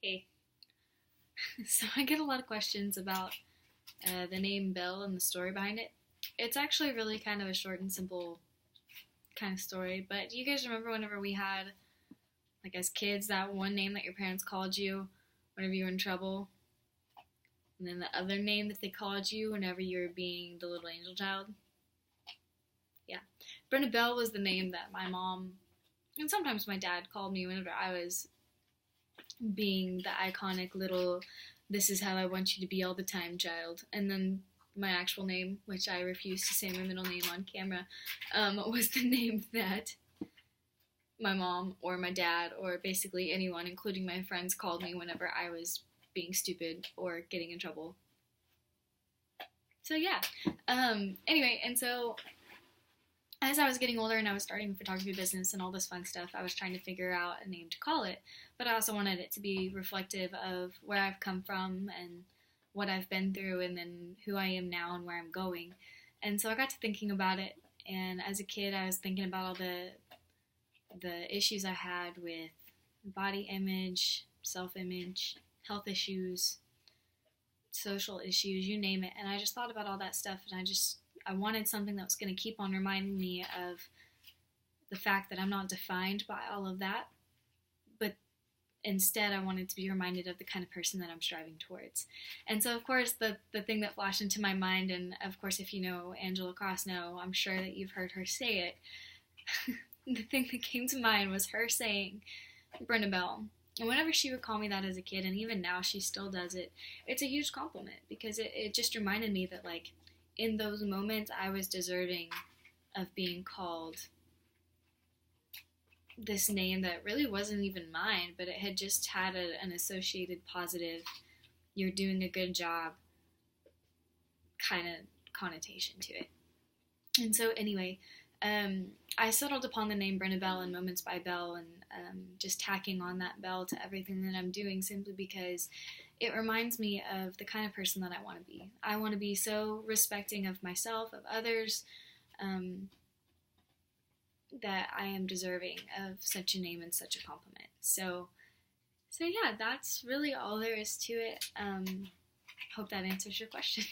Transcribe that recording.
Hey, so I get a lot of questions about the name Belle and the story behind it. It's actually really kind of a short and simple kind of story, but do you guys remember whenever we had, like as kids, that one name that your parents called you whenever you were in trouble, and then the other name that they called you whenever you were being the little angel child? Yeah. Brenda Belle was the name that my mom and sometimes my dad called me whenever I was being the iconic little "this is how I want you to be all the time" child. And then my actual name, which I refuse to say my middle name on camera, was the name that my mom or my dad or basically anyone, including my friends, called me whenever I was being stupid or getting in trouble. So yeah. Anyway, and so as I was getting older and I was starting a photography business and all this fun stuff, I was trying to figure out a name to call it, but I also wanted it to be reflective of where I've come from and what I've been through and then who I am now and where I'm going. And so I got to thinking about it, and as a kid I was thinking about all the issues I had with body image, self-image, health issues, social issues, you name it. And I just thought about all that stuff, and I wanted something that was going to keep on reminding me of the fact that I'm not defined by all of that, but instead I wanted to be reminded of the kind of person that I'm striving towards. And so, of course, the thing that flashed into my mind, and of course, if you know Angela Crossno, I'm sure that you've heard her say it. The thing that came to mind was her saying, Brenda Belle. And whenever she would call me that as a kid, and even now she still does it, it's a huge compliment because it just reminded me that, like, in those moments, I was deserving of being called this name that really wasn't even mine, but it had just had an associated positive, "you're doing a good job" kind of connotation to it. And so anyway, I settled upon the name Brenda Belle and Moments by Belle, and just tacking on that Belle to everything that I'm doing simply because it reminds me of the kind of person that I want to be. I want to be so respecting of myself, of others, that I am deserving of such a name and such a compliment. So yeah, that's really all there is to it. Hope that answers your question.